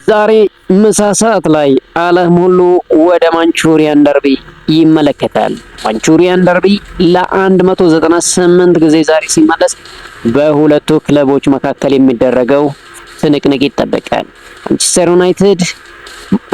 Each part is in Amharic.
ዛሬ ምሳ ሰዓት ላይ ዓለም ሁሉ ወደ ማንቹሪያን ደርቢ ይመለከታል። ማንቹሪያን ደርቢ ለ198 ጊዜ ዛሬ ሲመለስ በሁለቱ ክለቦች መካከል የሚደረገው ትንቅንቅ ይጠበቃል። ማንቸስተር ዩናይትድ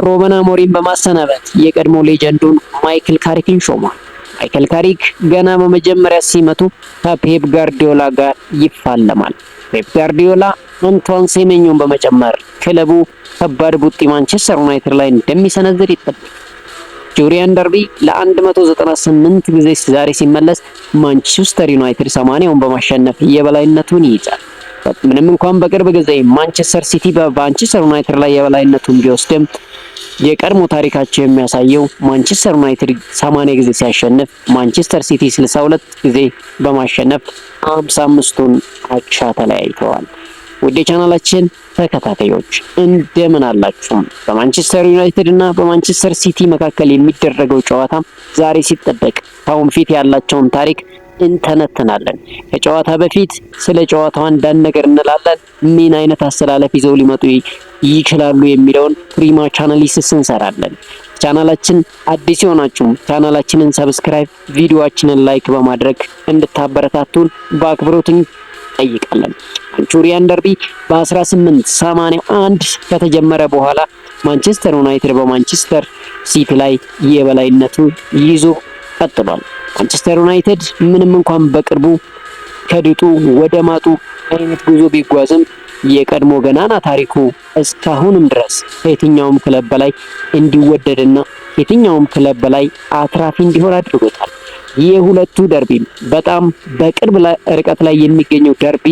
ሩበን አሞሪም በማሰናበት የቀድሞ ሌጀንዱን ማይክል ካሪክን ሾሟል። ማይክል ካሪክ ገና በመጀመሪያ ሲመቱ ከፔፕ ጋርዲዮላ ጋር ይፋለማል። ፔፕ ጋርዲዮላ አንቷን ሴሜኞን በመጨመር ክለቡ ከባድ ቡጢ ማንቸስተር ዩናይትድ ላይ እንደሚሰነዝር ይጠበቃል። ማንቹሪያን ደርቢ ለ198 ጊዜ ዛሬ ሲመለስ ማንቸስተር ዩናይትድ 80ውን በማሸነፍ የበላይነቱን ይይዛል። ምንም እንኳን በቅርብ ጊዜ ማንቸስተር ሲቲ በማንቸስተር ዩናይትድ ላይ የበላይነቱን ቢወስድም የቀድሞ ታሪካቸው የሚያሳየው ማንቸስተር ዩናይትድ 80 ጊዜ ሲያሸንፍ ማንቸስተር ሲቲ 62 ጊዜ በማሸነፍ 55ቱን አቻ ተለያይተዋል። ውድ የቻናላችን ተከታታዮች እንደምን አላችሁ? በማንቸስተር ዩናይትድ እና በማንቸስተር ሲቲ መካከል የሚደረገው ጨዋታ ዛሬ ሲጠበቅ ካሁን ፊት ያላቸውን ታሪክ እንተነተናለን። ከጨዋታ በፊት ስለ ጨዋታው አንዳንድ ነገር እንላለን። ምን አይነት አስተላለፍ ይዘው ሊመጡ ይችላሉ የሚለውን ፕሪማች አናሊሲስ እንሰራለን። ቻናላችን አዲስ የሆናችሁ ቻናላችንን ሰብስክራይብ፣ ቪዲዮአችንን ላይክ በማድረግ እንድታበረታቱን በአክብሮት እንጠይቃለን። ማንቹሪያን ደርቢ በ1881 ከተጀመረ በኋላ ማንቸስተር ዩናይትድ በማንቸስተር ሲቲ ላይ የበላይነቱ ይዞ ቀጥሏል። ማንቸስተር ዩናይትድ ምንም እንኳን በቅርቡ ከድጡ ወደ ማጡ አይነት ጉዞ ቢጓዝም የቀድሞ ገናና ታሪኩ እስካሁንም ድረስ ከየትኛውም ክለብ በላይ እንዲወደድና የትኛውም ክለብ በላይ አትራፊ እንዲሆን አድርጎታል። የሁለቱ ደርቢ በጣም በቅርብ ርቀት ላይ የሚገኘው ደርቢ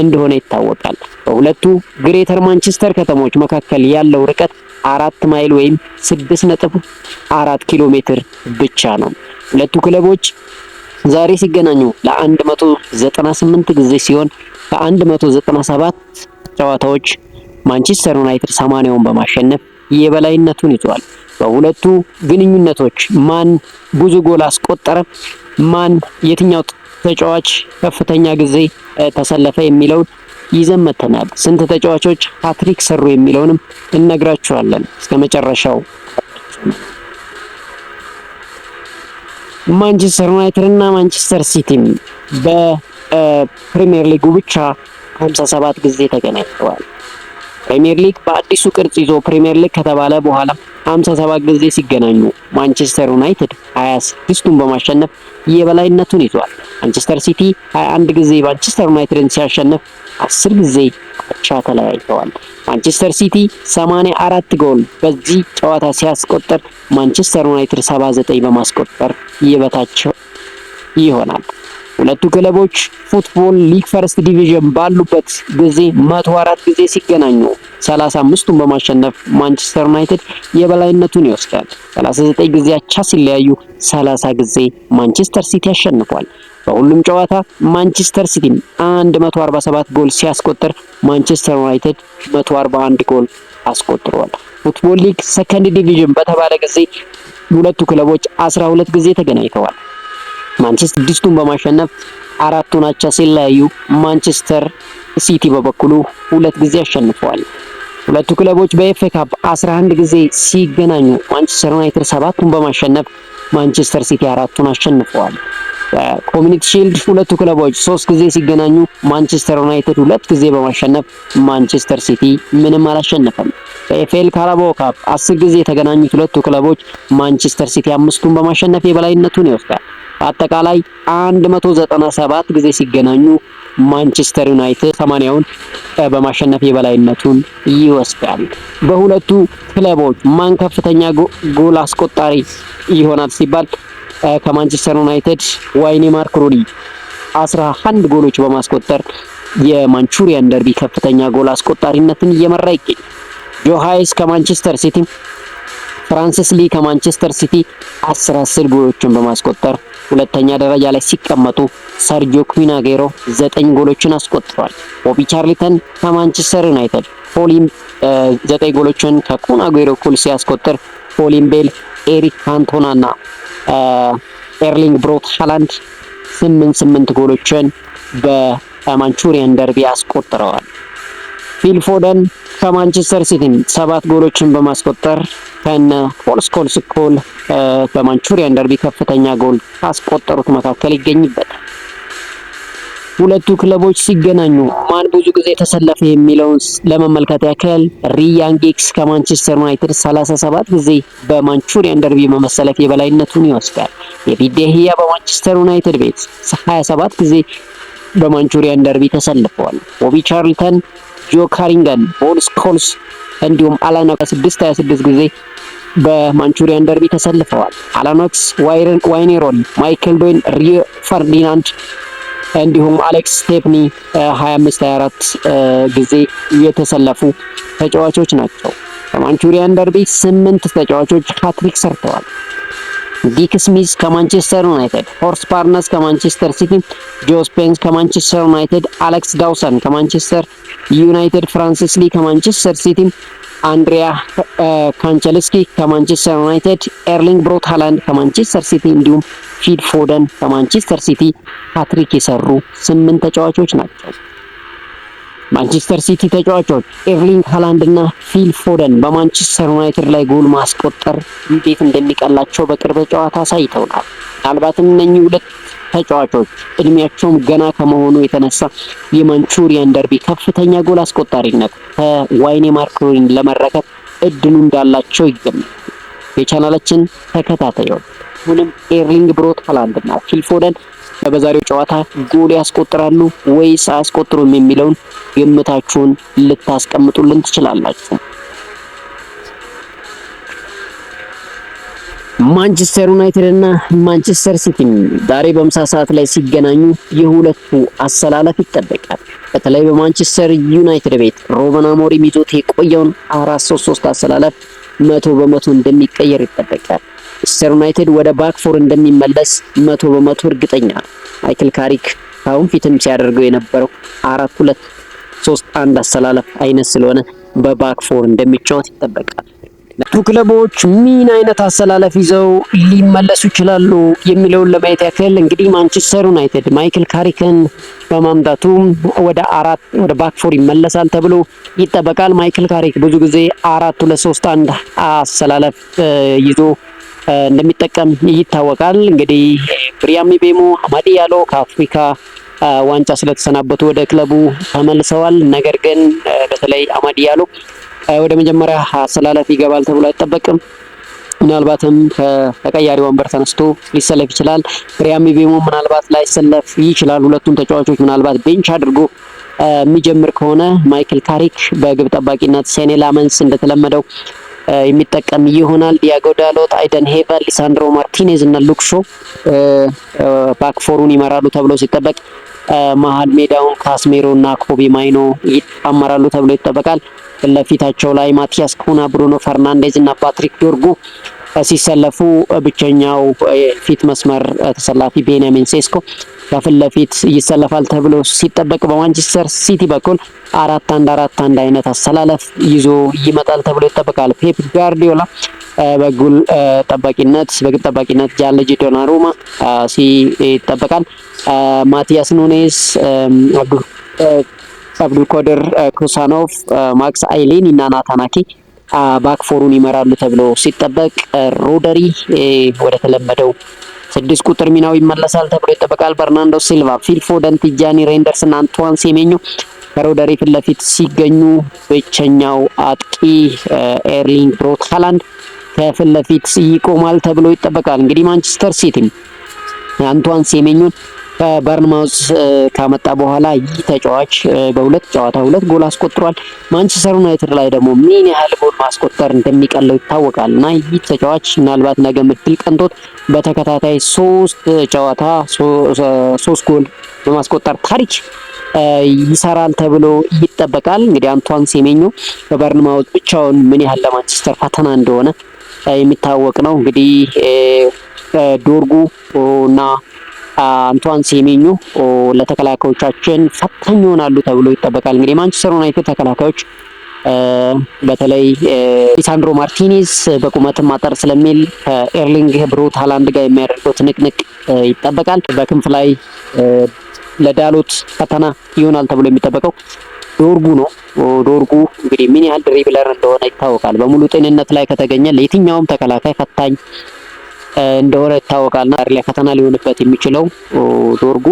እንደሆነ ይታወቃል። በሁለቱ ግሬተር ማንቸስተር ከተሞች መካከል ያለው ርቀት 4 ማይል ወይም 6.4 ኪሎ ሜትር ብቻ ነው። ሁለቱ ክለቦች ዛሬ ሲገናኙ ለ198 ጊዜ ሲሆን ከ197 ጨዋታዎች ማንቸስተር ዩናይትድ 80ውን በማሸነፍ የበላይነቱን ይዟል። በሁለቱ ግንኙነቶች ማን ብዙ ጎል አስቆጠረ፣ ማን የትኛው ተጫዋች ከፍተኛ ጊዜ ተሰለፈ የሚለውን ይዘን መተናል። ስንት ተጫዋቾች ሃትሪክ ሰሩ የሚለውንም እነግራችኋለን። እስከ መጨረሻው ማንቸስተር ዩናይትድ እና ማንቸስተር ሲቲ በፕሪሚየር ሊጉ ብቻ 57 ጊዜ ተገናኝተዋል። ፕሪሚየር ሊግ በአዲሱ ቅርጽ ይዞ ፕሪሚየር ሊግ ከተባለ በኋላ 57 ጊዜ ሲገናኙ ማንቸስተር ዩናይትድ 26ቱን በማሸነፍ የበላይነቱን ይዟል። ማንቸስተር ሲቲ 21 ጊዜ ማንቸስተር ዩናይትድን ሲያሸንፍ 10 ጊዜ አቻ ተለያይተዋል። ማንቸስተር ሲቲ 84 ጎል በዚህ ጨዋታ ሲያስቆጥር ማንቸስተር ዩናይትድ 79 በማስቆጠር የበታቸው ይሆናል። ሁለቱ ክለቦች ፉትቦል ሊግ ፈርስት ዲቪዥን ባሉበት ጊዜ 104 ጊዜ ሲገናኙ 35ቱን በማሸነፍ ማንቸስተር ዩናይትድ የበላይነቱን ይወስዳል። 39 ጊዜ አቻ ሲለያዩ 30 ጊዜ ማንቸስተር ሲቲ አሸንፏል። በሁሉም ጨዋታ ማንቸስተር ሲቲ 147 ጎል ሲያስቆጥር ማንቸስተር ዩናይትድ 141 ጎል አስቆጥሯል። ፉትቦል ሊግ ሰከንድ ዲቪዥን በተባለ ጊዜ ሁለቱ ክለቦች 12 ጊዜ ተገናኝተዋል። ማንቸስተር 6ቱን በማሸነፍ 4ቱን አቻ ሲለያዩ ማንቸስተር ሲቲ በበኩሉ 2 ጊዜ አሸንፈዋል። ሁለቱ ክለቦች በኤፍኤ ካፕ 11 ጊዜ ሲገናኙ ማንቸስተር ዩናይትድ 7ቱን በማሸነፍ ማንቸስተር ሲቲ 4ቱን አሸንፈዋል። በኮሚኒቲ ሺልድ ሁለቱ ክለቦች 3 ጊዜ ሲገናኙ ማንቸስተር ዩናይትድ 2 ጊዜ በማሸነፍ ማንቸስተር ሲቲ ምንም አላሸነፈም። በኤፍኤል ካራባኦ ካፕ 10 ጊዜ የተገናኙት ሁለቱ ክለቦች ማንቸስተር ሲቲ 5ቱን በማሸነፍ የበላይነቱን ይወስዳል። በአጠቃላይ 197 ጊዜ ሲገናኙ ማንቸስተር ዩናይትድ 80ውን በማሸነፍ የበላይነቱን ይወስዳል። በሁለቱ ክለቦች ማን ከፍተኛ ጎል አስቆጣሪ ይሆናል ሲባል ከማንቸስተር ዩናይትድ ዋይኔ ማርክ ሩኒ 11 ጎሎች በማስቆጠር የማንቹሪያን ደርቢ ከፍተኛ ጎል አስቆጣሪነትን እየመራ ይገኛል። ጆ ሃይስ ከማንቸስተር ሲቲ፣ ፍራንሲስ ሊ ከማንቸስተር ሲቲ 10 ጎሎችን በማስቆጠር ሁለተኛ ደረጃ ላይ ሲቀመጡ ሰርጂዮ ኩዊን አጌሮ 9 ጎሎችን አስቆጥሯል። ቦቢ ቻርልተን ከማንቸስተር ዩናይትድ 9 ጎሎችን ከኩን አጌሮ እኩል ሲያስቆጥር ፖሊን ቤል፣ ኤሪክ ካንቶና እና ኤርሊንግ ብሮት ሃላንድ 8 ጎሎችን በማንቹሪያን ደርቢ አስቆጥረዋል። ፊል ፎደን ከማንቸስተር ሲቲ 7 ጎሎችን በማስቆጠር ከነ ፖል ስኮልስ እኩል በማንቹሪያን ደርቢ ከፍተኛ ጎል ካስቆጠሩት መካከል ይገኝበታል። ሁለቱ ክለቦች ሲገናኙ ማን ብዙ ጊዜ ተሰለፈ የሚለውን ለመመልከት ያክል ሪያን ጊግስ ከማንቸስተር ዩናይትድ 37 ጊዜ በማንቹሪያን ደርቢ በመሰለፍ የበላይነቱን ይወስዳል። ዴቪድ ዴሂያ በማንቸስተር ዩናይትድ ቤት 27 ጊዜ በማንቹሪያን ደርቢ ተሰልፈዋል። ቦቢ ቻርልተን፣ ጆ ካሪንገን፣ ፖል ስኮልስ እንዲሁም አላን ኦክስ 26 ጊዜ በማንቹሪያን ደርቢ ተሰልፈዋል። አላን ኦክስ፣ ዋይኔ ሮኒ፣ ማይክል ዶይን፣ ሪዮ ፈርዲናንድ እንዲሁም አሌክስ ስቴፕኒ 25-24 ጊዜ የተሰለፉ ተጫዋቾች ናቸው። በማንቹሪያን ደርቢ 8 ተጫዋቾች ሃትሪክ ሰርተዋል። ዲክ ስሚዝ ከማንቸስተር ዩናይትድ፣ ሆርስ ባርነስ ከማንቸስተር ሲቲ፣ ጆ ስፔንስ ከማንቸስተር ዩናይትድ፣ አሌክስ ዳውሰን ከማንቸስተር ዩናይትድ፣ ፍራንሲስ ሊ ከማንቸስተር ሲቲ፣ አንድሪያ ካንቸልስኪ ከማንቸስተር ዩናይትድ፣ ኤርሊንግ ብሮት ሃላንድ ከማንቸስተር ሲቲ እንዲሁም ፊል ፎደን ከማንቸስተር ሲቲ ሃትሪክ የሰሩ 8 ተጫዋቾች ናቸው። ማንቸስተር ሲቲ ተጫዋቾች ኤርሊንግ ሃላንድ እና ፊል ፎደን በማንቸስተር ዩናይትድ ላይ ጎል ማስቆጠር እንዴት እንደሚቀላቸው በቅርብ ጨዋታ አሳይተውናል። ምናልባትም እነኚህ ሁለት ተጫዋቾች እድሜያቸውም ገና ከመሆኑ የተነሳ የማንቹሪያን ደርቢ ከፍተኛ ጎል አስቆጣሪነት ከዋይኔ ማርኮሪን ለመረከብ እድሉ እንዳላቸው ይገምታል። የቻናላችን ተከታታዮች ሁሉም ኤርሊንግ ብሮት ሃላንድ እና ፊል ፎደን በዛሬው ጨዋታ ጎል ያስቆጥራሉ ወይስ አያስቆጥሩም የሚለውን ግምታችሁን ልታስቀምጡልን ትችላላችሁ። ማንቸስተር ዩናይትድ እና ማንቸስተር ሲቲ ዛሬ በምሳ ሰዓት ላይ ሲገናኙ የሁለቱ አሰላለፍ ይጠበቃል። በተለይ በማንቸስተር ዩናይትድ ቤት ሩበን አሞሪም ይዞት የቆየውን 4-3-3 አሰላለፍ 100% እንደሚቀየር ይጠበቃል። ማንቸስተር ዩናይትድ ወደ ባክፎር እንደሚመለስ 100% እርግጠኛ። ማይክል ካሪክ አሁን ፊትም ሲያደርገው የነበረው 4-2-3-1 አሰላለፍ አይነት ስለሆነ በባክፎር እንደሚጫወት ይጠበቃል። ሁለቱ ክለቦች ምን አይነት አሰላለፍ ይዘው ሊመለሱ ይችላሉ የሚለውን ለማየት ያክል እንግዲህ ማንቸስተር ዩናይትድ ማይክል ካሪክን በማምጣቱ ወደ ባክፎር ይመለሳል ተብሎ ይጠበቃል። ማይክል ካሪክ ብዙ ጊዜ 4-2-3-1 አሰላለፍ ይዞ እንደሚጠቀም ይታወቃል። እንግዲህ ብሪያም ምቤሞ፣ አማዲ ያሎ ከአፍሪካ ዋንጫ ስለተሰናበቱ ወደ ክለቡ ተመልሰዋል። ነገር ግን በተለይ አማዲ ያሎ ወደ መጀመሪያ አሰላለፍ ይገባል ተብሎ አይጠበቅም። ምናልባትም ከተቀያሪ ወንበር ተነስቶ ሊሰለፍ ይችላል። ብሪያም ምቤሞ ምናልባት ላይሰለፍ ይችላል። ሁለቱም ተጫዋቾች ምናልባት ቤንች አድርጎ የሚጀምር ከሆነ ማይክል ካሪክ በግብ ጠባቂነት ሴኔ ላመንስ እንደተለመደው የሚጠቀም ይሆናል። ዲያጎ ዳሎት፣ አይደን ሄቨን፣ ሊሳንድሮ ማርቲኔዝ እና ሉክ ሾ ባክፎሩን ይመራሉ ተብሎ ሲጠበቅ መሀል ሜዳውን ካስሜሮ እና ኮቢ ማይኖ ይጣመራሉ ተብሎ ይጠበቃል። ለፊታቸው ላይ ማቲያስ ኩና፣ ብሩኖ ፈርናንዴዝ እና ፓትሪክ ዶርጉ ሲሰለፉ ብቸኛው የፊት መስመር ተሰላፊ ቤንያሚን ሴስኮ ከፊት ለፊት ይሰለፋል ተብሎ ሲጠበቅ በማንቸስተር ሲቲ በኩል 4-1-4-1 አይነት አሰላለፍ ይዞ ይመጣል ተብሎ ይጠበቃል። ፔፕ ጋርዲዮላ በግብ ጠባቂነት ጃንሉጂ ዶናሩማ ሲጠበቃል። ማቲያስ ኑኔዝ፣ አብዱልኮድር ኩሳኖቭ፣ ማክስ አይሊን እና ናታን አኪ ባክፎሩን ይመራሉ ተብሎ ሲጠበቅ ሮደሪ ወደ ተለመደው 6 ቁጥር ሚናው ይመለሳል ተብሎ ይጠበቃል። በርናንዶ ሲልቫ፣ ፊል ፎደን፣ ቲጃኒ ሬንደርስ እና አንቷን ሴሜኞ ከሮደሪ ፊት ለፊት ሲገኙ ብቸኛው አጥቂ ኤርሊንግ ብሮት ሃላንድ ከፊት ለፊት ይቆማል ተብሎ ይጠበቃል። እንግዲህ ማንቸስተር ሲቲ አንቷን ሴሜኞን በበርንማውዝ ካመጣ በኋላ ይህ ተጫዋች በሁለት ጨዋታ 2 ጎል አስቆጥሯል። ማንቸስተር ዩናይትድ ላይ ደግሞ ምን ያህል ጎል ማስቆጠር እንደሚቀለው ይታወቃል እና ይህ ተጫዋች ምናልባት ነገ ምድል ቀንቶት በተከታታይ 3 ጨዋታ 3 ጎል በማስቆጠር ታሪክ ይሰራል ተብሎ ይጠበቃል። እንግዲህ አንቷን ሴሜኞ በበርንማውዝ ብቻውን ምን ያህል ለማንቸስተር ፈተና እንደሆነ የሚታወቅ ነው። እንግዲህ ዶርጉ እና አንቷን ሴሜኞ ለተከላካዮቻችን ፈታኝ ይሆናሉ ተብሎ ይጠበቃል። እንግዲህ ማንቸስተር ዩናይትድ ተከላካዮች በተለይ ሊሳንድሮ ማርቲኔዝ በቁመት ማጠር ስለሚል ከኤርሊንግ ብሮት ሃላንድ ጋር የሚያደርገው ትንቅንቅ ይጠበቃል። በክንፍ ላይ ለዳሎት ፈተና ይሆናል ተብሎ የሚጠበቀው ዶርጉ ነው። ዶርጉ እንግዲህ ምን ያህል ድሪብለር እንደሆነ ይታወቃል። በሙሉ ጤንነት ላይ ከተገኘ ለየትኛውም ተከላካይ ፈታኝ እንደሆነ ይታወቃልና ላይ ፈተና ሊሆንበት የሚችለው ዶርጉ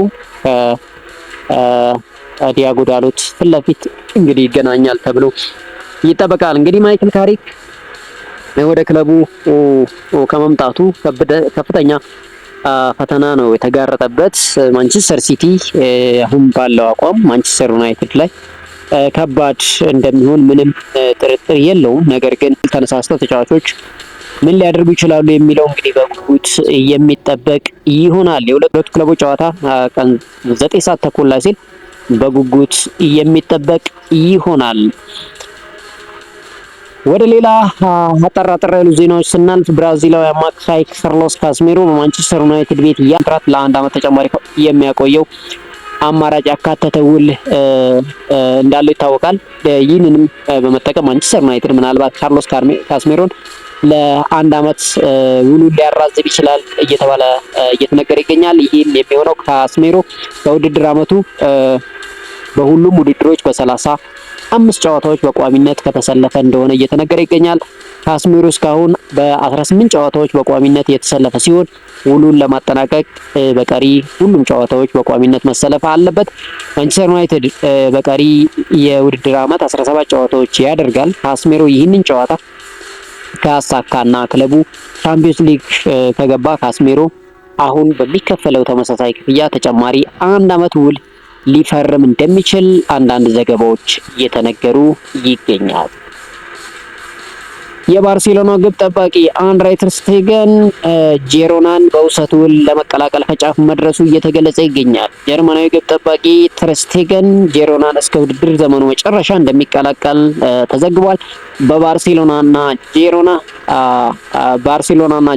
ዲያጎ ዳሎት ፊት ለፊት እንግዲህ ይገናኛል ተብሎ ይጠበቃል። እንግዲህ ማይክል ካሪክ ወደ ክለቡ ከመምጣቱ ከፍተኛ ፈተና ነው የተጋረጠበት። ማንቸስተር ሲቲ አሁን ባለው አቋም ማንቸስተር ዩናይትድ ላይ ከባድ እንደሚሆን ምንም ጥርጥር የለውም። ነገር ግን ተነሳስተው ተጫዋቾች ምን ሊያደርጉ ይችላሉ የሚለው እንግዲህ በጉጉት የሚጠበቅ ይሆናል። የሁለቱ ክለቦች ጨዋታ ቀን 9 ሰዓት ተኩል ላይ ሲል በጉጉት የሚጠበቅ ይሆናል። ወደ ሌላ አጠር ያሉ ዜናዎች ስናልፍ ብራዚላዊ አማካይ ካርሎስ ካስሜሮ በማንቸስተር ዩናይትድ ቤት ያንትራት ለአንድ ዓመት ተጨማሪ የሚያቆየው አማራጭ ያካተተ ውል እንዳለው ይታወቃል። ይህንንም በመጠቀም ማንቸስተር ዩናይትድ ምናልባት ካርሎስ ካስሜሮን ለአንድ ዓመት ውሉን ሊያራዝም ይችላል እየተባለ እየተነገረ ይገኛል። ይህም የሚሆነው ካስሜሮ በውድድር ዓመቱ በሁሉም ውድድሮች በ35 ጨዋታዎች በቋሚነት ከተሰለፈ እንደሆነ እየተነገረ ይገኛል። ካስሜሮ እስካሁን በ18 ጨዋታዎች በቋሚነት የተሰለፈ ሲሆን ውሉን ለማጠናቀቅ በቀሪ ሁሉም ጨዋታዎች በቋሚነት መሰለፍ አለበት። ማንቸስተር ዩናይትድ በቀሪ የውድድር ዓመት 17 ጨዋታዎች ያደርጋል። ካስሜሮ ይህንን ጨዋታ ካሳካና ክለቡ ቻምፒየንስ ሊግ ከገባ ካስሜሮ አሁን በሚከፈለው ተመሳሳይ ክፍያ ተጨማሪ አንድ ዓመት ውል ሊፈርም እንደሚችል አንዳንድ ዘገባዎች እየተነገሩ ይገኛል። የባርሴሎና ግብ ጠባቂ አንድሬ ተር ስቴገን ጄሮናን በውሰት ውል ለመቀላቀል ከጫፍ መድረሱ እየተገለጸ ይገኛል። ጀርመናዊ ግብ ጠባቂ ተር ስቴገን ጄሮናን እስከ ውድድር ዘመኑ መጨረሻ እንደሚቀላቀል ተዘግቧል። በባርሴሎናና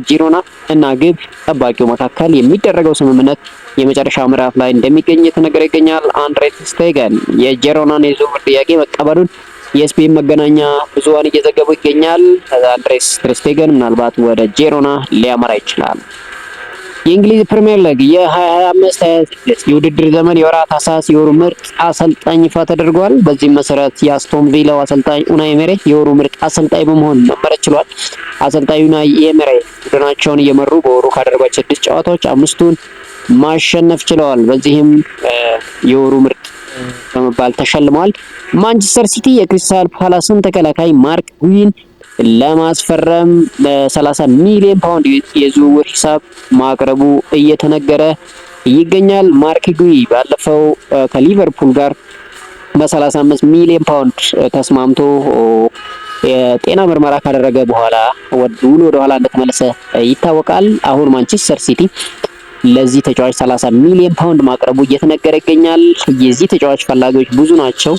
ጂሮና እና ግብ ጠባቂው መካከል የሚደረገው ስምምነት የመጨረሻ ምዕራፍ ላይ እንደሚገኝ የተነገረ ይገኛል። አንድሬ ተር ስቴገን የጄሮናን የዝውውር ጥያቄ መቀበሉን የስፔን መገናኛ ብዙሃን እየዘገቡ ይገኛል። አንድሬስ ተር ስቴገን ምናልባት ወደ ጄሮና ሊያመራ ይችላል። የእንግሊዝ ፕሪሚየር ሊግ የ25/26 የውድድር ዘመን የወራ ታህሳስ የወሩ ምርጥ አሰልጣኝ ይፋ ተደርጓል። በዚህም መሰረት የአስቶን ቪላው አሰልጣኝ ኡናይ ኤመሪ የወሩ ምርጥ አሰልጣኝ በመሆን መመረጥ ችሏል። አሰልጣኝ ኡናይ ኤመሪ ቡድናቸውን እየመሩ በወሩ ካደረጓቸው 6 ጨዋታዎች 5ቱን ማሸነፍ ችለዋል። በዚህም የወሩ ምርጥ በመባል ተሸልመዋል። ማንቸስተር ሲቲ የክሪስታል ፓላስን ተከላካይ ማርክ ጉይን ለማስፈረም በ30 ሚሊዮን ፓውንድ የዝውውር ሂሳብ ማቅረቡ እየተነገረ ይገኛል። ማርክ ጉይ ባለፈው ከሊቨርፑል ጋር በ35 ሚሊዮን ፓውንድ ተስማምቶ የጤና ምርመራ ካደረገ በኋላ ወደ ኋላ እንደተመለሰ ይታወቃል። አሁን ማንቸስተር ሲቲ ለዚህ ተጫዋች 30 ሚሊዮን ፓውንድ ማቅረቡ እየተነገረ ይገኛል። የዚህ ተጫዋች ፈላጊዎች ብዙ ናቸው።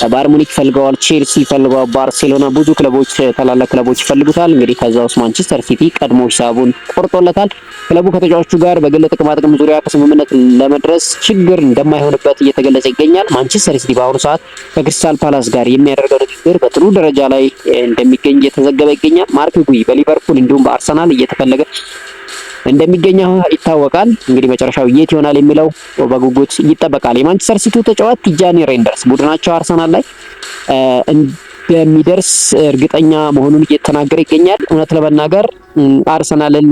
ባየር ሙኒክ ፈልገዋል፣ ቼልሲ ፈልገዋል፣ ባርሴሎና፣ ብዙ ክለቦች ታላላቅ ክለቦች ይፈልጉታል። እንግዲህ ከዛ ውስጥ ማንቸስተር ሲቲ ቀድሞ ሂሳቡን ቆርጦለታል። ክለቡ ከተጫዋቹ ጋር በግል ጥቅማጥቅም ዙሪያ ከስምምነት ለመድረስ ችግር እንደማይሆንበት እየተገለጸ ይገኛል። ማንቸስተር ሲቲ በአሁኑ ሰዓት ከክሪስታል ፓላስ ጋር የሚያደርገው ንግግር በጥሩ ደረጃ ላይ እንደሚገኝ እየተዘገበ ይገኛል። ማርክ ጉይ በሊቨርፑል እንዲሁም በአርሰናል እየተፈለገ እንደሚገኘው ይታወቃል። እንግዲህ መጨረሻው የት ይሆናል የሚለው በጉጉት ይጠበቃል። የማንቸስተር ሲቲው ተጫዋች ቲጃኒ ሬንደርስ ቡድናቸው አርሰናል ላይ እንደሚደርስ እርግጠኛ መሆኑን እየተናገረ ይገኛል። እውነት ለመናገር አርሰናልን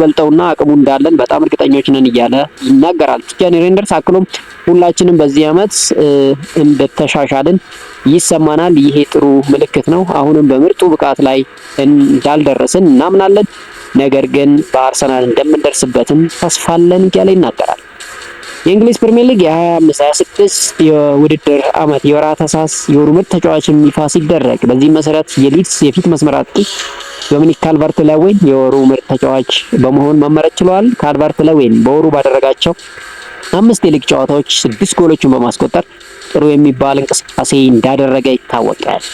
በልጠውና አቅሙ እንዳለን በጣም እርግጠኞች ነን እያለ ይናገራል ቲጃኒ ሬንደርስ። አክሎም ሁላችንም በዚህ ዓመት እንደተሻሻልን ይሰማናል። ይሄ ጥሩ ምልክት ነው። አሁንም በምርጡ ብቃት ላይ እንዳልደረስን እናምናለን። ነገር ግን በአርሰናል እንደምንደርስበትም ተስፋ አለን እያለ ይናገራል። የእንግሊዝ ፕሪሚየር ሊግ የ25/26 የውድድር ዓመት የወራ ታህሳስ የወሩ ምርጥ ተጫዋችም ይፋ ሲደረግ በዚህ መሰረት የሊድስ የፊት መስመር አጥቂ ዶሚኒክ ካልቨርት-ሌዊን የወሩ ምርጥ ተጫዋች በመሆን መመረጥ ችሏል። ካልቨርት-ሌዊን በወሩ ባደረጋቸው 5 የሊግ ጨዋታዎች 6 ጎሎችን በማስቆጠር ጥሩ የሚባል እንቅስቃሴ እንዳደረገ ይታወቃል።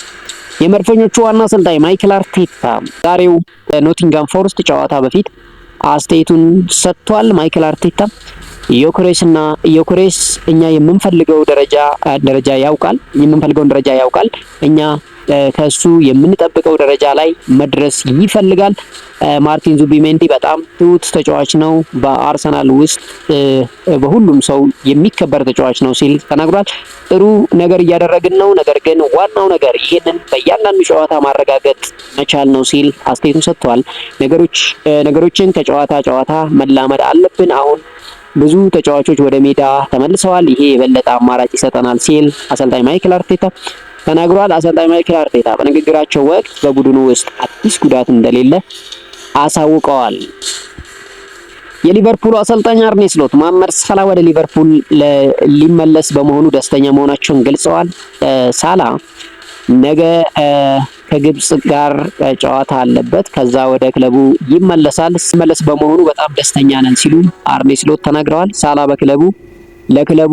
የመድፈኞቹ ዋና አሰልጣኝ ማይክል አርቴታ ዛሬው ኖቲንጋም ፎረስት ጨዋታ በፊት አስተያየቱን ሰጥቷል። ማይክል አርቴታ ዮኬሬስ እኛ የምንፈልገውን ደረጃ ያውቃል። እኛ ከሱ የምንጠብቀው ደረጃ ላይ መድረስ ይፈልጋል። ማርቲን ዙቢሜንዲ በጣም ትሁት ተጫዋች ነው፣ በአርሰናል ውስጥ በሁሉም ሰው የሚከበር ተጫዋች ነው ሲል ተናግሯል። ጥሩ ነገር እያደረግን ነው፣ ነገር ግን ዋናው ነገር ይህንን በእያንዳንዱ ጨዋታ ማረጋገጥ መቻል ነው ሲል አስተያየቱን ሰጥቷል። ነገሮችን ከጨዋታ ጨዋታ መላመድ አለብን። አሁን ብዙ ተጫዋቾች ወደ ሜዳ ተመልሰዋል፣ ይሄ የበለጠ አማራጭ ይሰጠናል ሲል አሰልጣኝ ማይክል አርቴታ ተናግሯል። አሰልጣኝ ማይክል አርቴታ በንግግራቸው ወቅት በቡድኑ ውስጥ አዲስ ጉዳት እንደሌለ አሳውቀዋል። የሊቨርፑል አሰልጣኝ አርኔ ስሎት መሐመድ ሳላ ወደ ሊቨርፑል ሊመለስ በመሆኑ ደስተኛ መሆናቸውን ገልጸዋል። ሳላ ነገ ከግብጽ ጋር ጨዋታ አለበት፣ ከዛ ወደ ክለቡ ይመለሳል። ሲመለስ በመሆኑ በጣም ደስተኛ ነን ሲሉ አርኔ ስሎት ተናግረዋል። ሳላ ለክለቡ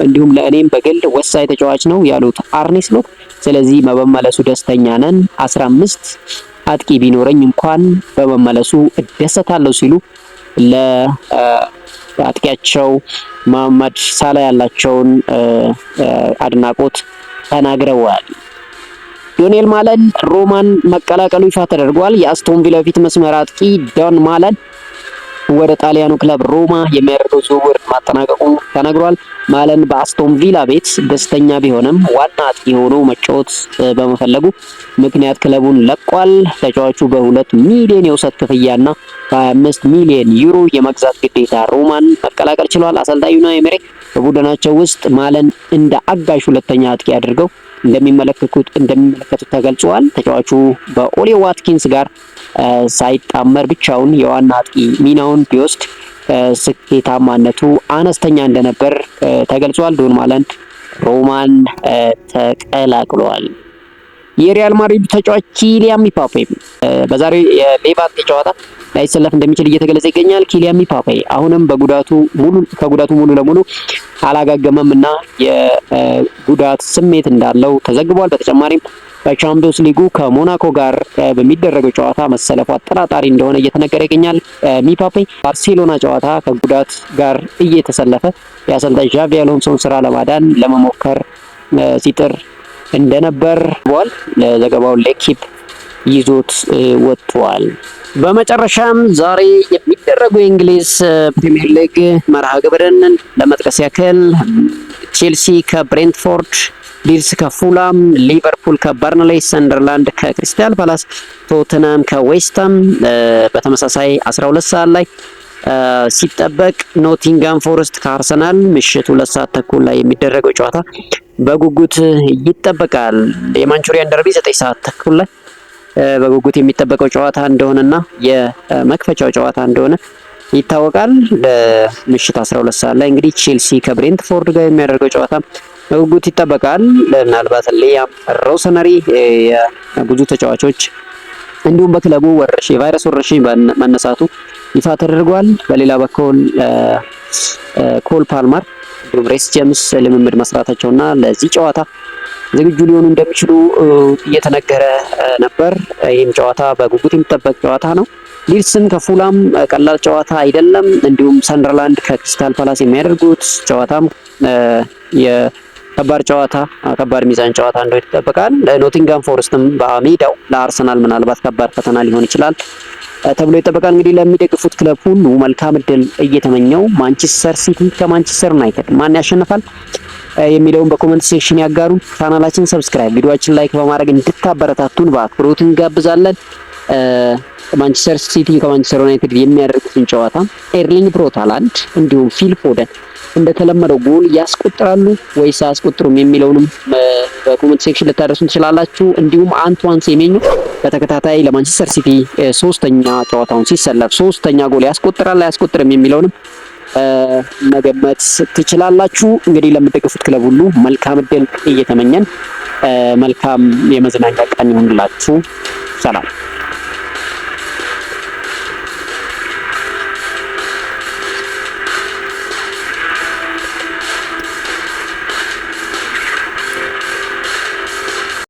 እንዲሁም ለእኔም በግል ወሳኝ ተጫዋች ነው ያሉት አርኔ ስሎት ስለዚህ በመመለሱ ደስተኛ ነን፣ 15 አጥቂ ቢኖረኝ እንኳን በመመለሱ እደሰታለሁ ሲሉ ለአጥቂያቸው መሐመድ ሳላ ያላቸውን አድናቆት ተናግረዋል። ዶኔል ማለን ሮማን መቀላቀሉ ይፋ ተደርጓል። የአስቶን ቪላ ፊት መስመር አጥቂ ዶን ማለን ወደ ጣሊያኑ ክለብ ሮማ የሚያደርገው ዝውውር ማጠናቀቁ ተነግሯል። ማለን በአስቶን ቪላ ቤት ደስተኛ ቢሆንም ዋና አጥቂ ሆኖ መጫወት በመፈለጉ ምክንያት ክለቡን ለቋል። ተጫዋቹ በ2 ሚሊዮን የውሰት ክፍያና በ25 ሚሊዮን ዩሮ የመግዛት ግዴታ ሮማን መቀላቀል ችሏል። አሰልጣኝ ዩናይ ኤመሪ በቡድናቸው ውስጥ ማለን እንደ አጋዥ ሁለተኛ አጥቂ አድርገው እንደሚመለከቱት ተገልጿል። ተጫዋቹ በኦሊ ዋትኪንስ ጋር ሳይጣመር ብቻውን የዋና አጥቂ ሚናውን ቢወስድ ስኬታማነቱ አነስተኛ እንደነበር ተገልጿል። ዶን ማለን ሮማን ተቀላቅሏል። የሪያል ማድሪድ ተጫዋች ኪሊያን ምባፔ በዛሬው የሌቫንቴ ጨዋታ ላይሰለፍ እንደሚችል እየተገለጸ ይገኛል። ኪሊያን ምባፔ አሁንም ከጉዳቱ ሙሉ ለሙሉ አላጋገመም እና የጉዳት ስሜት እንዳለው ተዘግቧል። በተጨማሪም በቻምፒዮንስ ሊጉ ከሞናኮ ጋር በሚደረገው ጨዋታ መሰለፉ አጠራጣሪ እንደሆነ እየተነገረ ይገኛል። ምባፔ ባርሴሎና ጨዋታ ከጉዳት ጋር እየተሰለፈ የአሰልጣኝ ዣቪ አሎንሶን ስራ ለመሞከር ሲጥር እንደነበር ለዘገባው ሌኪፕ ይዞት ወጥቷል። በመጨረሻም ዛሬ የሚደረጉ የእንግሊዝ ፕሪሚየር ሊግ መርሃ ግብርን ለመጥቀስ ያክል ቼልሲ ከብሬንትፎርድ፣ ሊድስ ከፉላም፣ ሊቨርፑል ከበርንሌይ፣ ሰንደርላንድ ከክሪስታል ፓላስ፣ ቶተንሃም ከዌስትሃም በተመሳሳይ 12 ሰዓት ላይ ሲጠበቅ ኖቲንጋም ፎረስት ከአርሰናል ምሽት 2 ሰዓት ተኩል ላይ የሚደረገው ጨዋታ በጉጉት ይጠበቃል። የማንቹሪያን ደርቢ 9 ሰዓት ተኩል ላይ በጉጉት የሚጠበቀው ጨዋታ እንደሆነና የመክፈቻው ጨዋታ እንደሆነ ይታወቃል። ለምሽት 12 ሰዓት ላይ እንግዲህ ቼልሲ ከብሬንትፎርድ ጋር የሚያደርገው ጨዋታ በጉጉት ይጠበቃል። ምናልባት ሊያም ሮሰነሪ ብዙ ተጫዋቾች እንዲሁም በክለቡ የቫይረስ ወረርሽኝ መነሳቱ ይፋ ተደርጓል። በሌላ በኩል ኮል ፓልመር እንዲሁም ሬስ ጄምስ ልምምድ መስራታቸውና ለዚህ ጨዋታ ዝግጁ ሊሆኑ እንደሚችሉ እየተነገረ ነበር። ይህም ጨዋታ በጉጉት የሚጠበቅ ጨዋታ ነው። ሊድስም ከፉላም ቀላል ጨዋታ አይደለም። እንዲሁም ሰንደርላንድ ከክሪስታል ፓላስ የሚያደርጉት ጨዋታም ከባድ ሚዛን ጨዋታ እንደሆነ ይጠበቃል። ኖቲንጋም ፎረስትም በሜዳው ለአርሰናል ምናልባት ከባድ ፈተና ሊሆን ይችላል ተብሎ ይጠበቃል። እንግዲህ ለሚደግፉት ክለብ ሁሉ መልካም እድል እየተመኘው ማንቸስተር ሲቲ ከማንቸስተር ዩናይትድ ማን ያሸንፋል የሚለውን በኮሜንት ሴክሽን ያጋሩ። ቻናላችን ሰብስክራይብ፣ ቪዲዮአችን ላይክ በማድረግ እንድታበረታቱን በአክብሮት እንጋብዛለን። ማንቸስተር ሲቲ ከማንቸስተር ዩናይትድ የሚያደርጉትን ጨዋታ ኤርሊንግ ብሮት ሃላንድ እንዲሁም ፊል ፎደን እንደተለመደው ጎል ያስቆጥራሉ ወይስ አያስቆጥሩም የሚለውንም በኮሜንት ሴክሽን ልታደርሱን ትችላላችሁ። እንዲሁም አንቷን ሴሜኞ በተከታታይ ለማንቸስተር ሲቲ ሶስተኛ ጨዋታውን ሲሰለፍ ሶስተኛ ጎል ያስቆጥራል አያስቆጥርም የሚለውንም መገመት ትችላላችሁ። እንግዲህ ለምትደግፉት ክለብ ሁሉ መልካም እድል እየተመኘን መልካም የመዝናኛ ቀን ይሁንላችሁ። ሰላም።